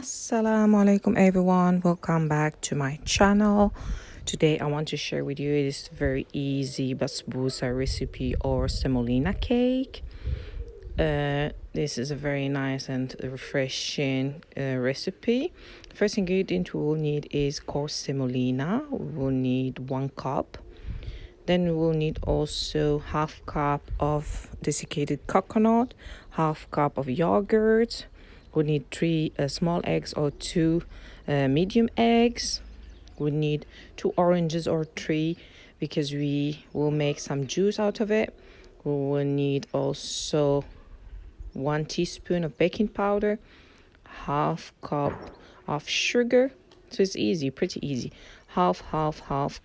Assalamu alaikum everyone, welcome back to my channel. Today I want to share with you this very easy basboussa recipe or semolina cake. This is a very nice and refreshing recipe. First ingredient we will need is coarse semolina. We will need 1 cup. Then we will need also half cup of desiccated coconut, half cup of yogurt. We need 3 small eggs or 2 medium eggs. We need 2 oranges or 3 because we will make some juice out of it. We will need also 1 teaspoon of baking powder, half cup of sugar. So it's easy, pretty easy. Half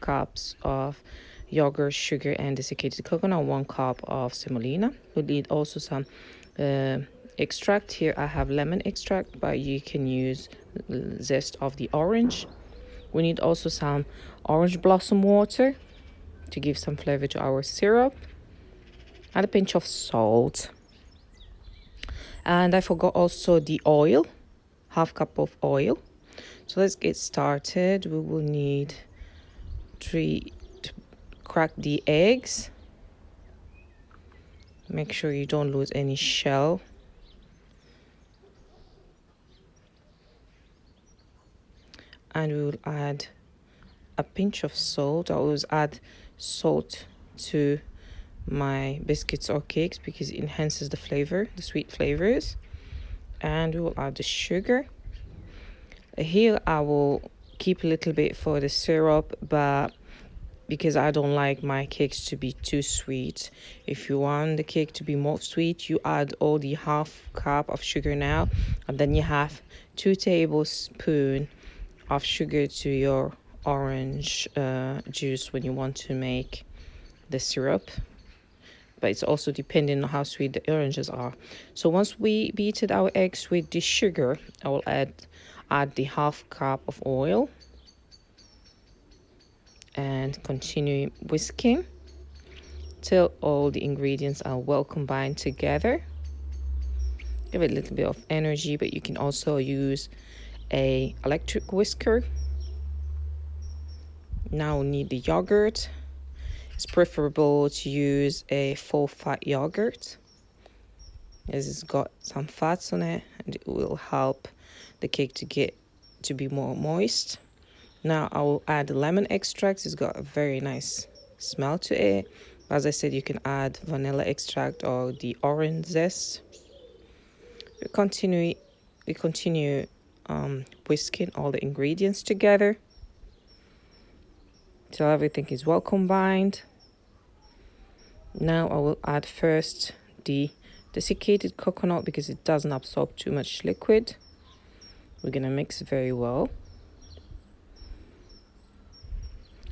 cups of yogurt, sugar, and desiccated coconut, 1 cup of semolina. We need also some extract. Here I have lemon extract, but you can use zest of the orange. We need also some orange blossom water to give some flavor to our syrup, and a pinch of salt. And I forgot also the oil, half cup of oil. So let's get started. We will need 3 to crack the eggs. Make sure you don't lose any shell. And we will add a pinch of salt. I always add salt to my biscuits or cakes because it enhances the flavor, the sweet flavors. And we will add the sugar. Here I will keep a little bit for the syrup, but because I don't like my cakes to be too sweet. If you want the cake to be more sweet, you add all the half cup of sugar now, and then you have 2 tablespoons of sugar to your orange juice when you want to make the syrup. But it's also depending on how sweet the oranges are. So once we beated our eggs with the sugar, I will add the half cup of oil and continue whisking till all the ingredients are well combined together. Give it a little bit of energy, but you can also use a electric whisker. Now we need the yogurt. It's preferable to use a full fat yogurt as it's got some fats on it, and it will help the cake to be more moist. Now I will add the lemon extract. It's got a very nice smell to it. As I said, you can add vanilla extract or the orange zest. We continue whisking all the ingredients together till everything is well combined. Now I will add first the desiccated coconut because it doesn't absorb too much liquid. We're gonna mix very well,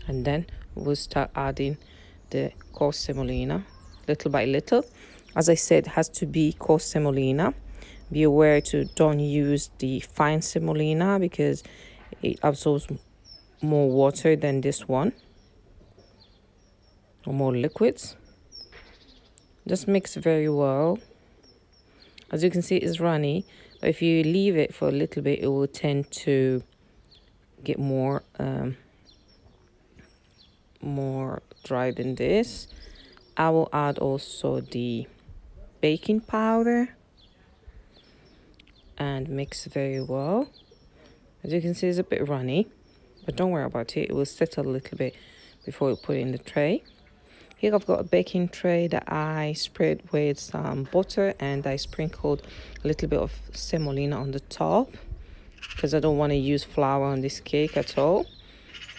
and then we'll start adding the coarse semolina little by little. As I said, it has to be coarse semolina. Be aware to don't use the fine semolina because it absorbs more water than this one, or more liquids. Just mix very well. As you can see, it's runny, but if you leave it for a little bit, it will tend to get more dry than this. I will add also the baking powder and mix very well. As you can see, it's a bit runny, but don't worry about it. It will settle a little bit before you put it in the tray. Here I've got a baking tray that I spread with some butter, and I sprinkled a little bit of semolina on the top because I don't want to use flour on this cake at all.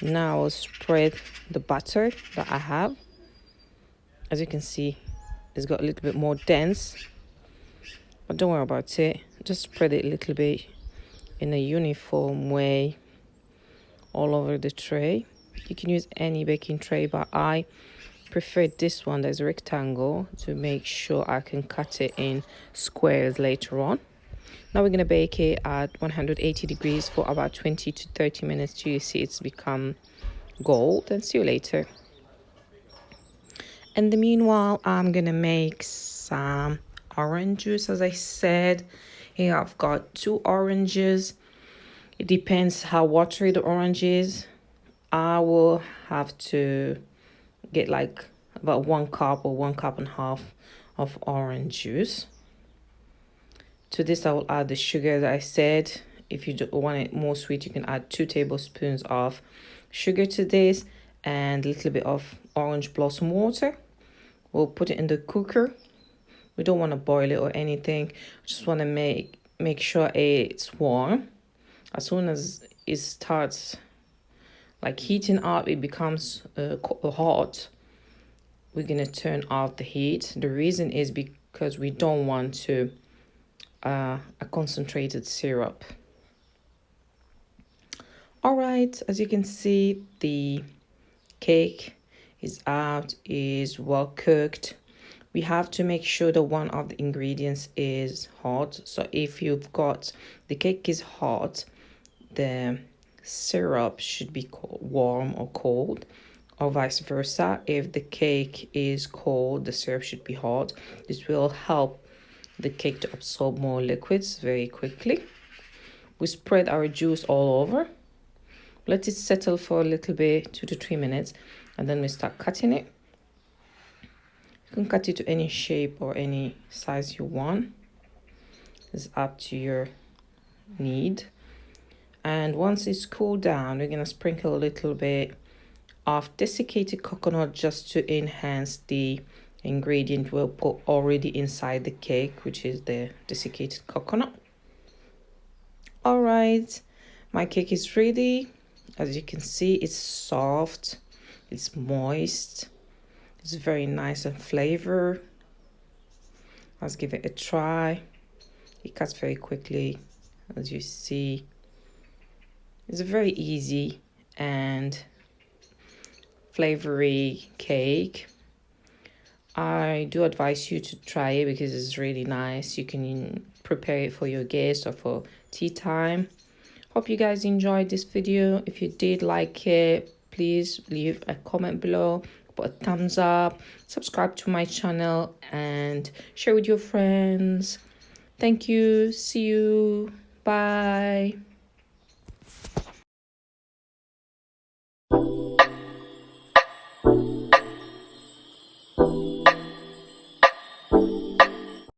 Now I'll spread the butter that I have. As you can see, it's got a little bit more dense, but don't worry about it. Just spread it a little bit in a uniform way all over the tray. You can use any baking tray, but I prefer this one that's a rectangle to make sure I can cut it in squares later on. Now we're going to bake it at 180 degrees for about 20 to 30 minutes till you see it's become gold, and see you later. In the meanwhile, I'm going to make some orange juice. As I said, here I've got 2 oranges. It depends how watery the orange is. I will have to get like about 1 cup or 1.5 cups of orange juice. To this I will add the sugar that I said. If you want it more sweet, you can add 2 tablespoons of sugar to this and a little bit of orange blossom water. We'll put it in the cooker. We don't want to boil it or anything. Just want to make sure it's warm. As soon as it starts like heating up, it becomes hot, we're gonna turn off the heat. The reason is because we don't want to a concentrated syrup. All right, as you can see, the cake is out, is well cooked. We have to make sure that one of the ingredients is hot. So if you've got the cake is hot, the syrup should be warm or cold, or vice versa. If the cake is cold, the syrup should be hot. This will help the cake to absorb more liquids very quickly. We spread our juice all over. Let it settle for a little bit, 2 to 3 minutes, and then we start cutting it. You can cut it to any shape or any size you want. It's up to your need. And once it's cooled down, we're gonna sprinkle a little bit of desiccated coconut just to enhance the ingredient we'll put already inside the cake, which is the desiccated coconut. All right, my cake is ready. As you can see, it's soft, it's moist, it's very nice and flavor. Let's give it a try. It cuts very quickly, as you see. It's a very easy and flavory cake. I do advise you to try it because it's really nice. You can prepare it for your guests or for tea time. Hope you guys enjoyed this video. If you did like it, please leave a comment below, put a thumbs up, subscribe to my channel, and share with your friends. Thank you. See you. Bye.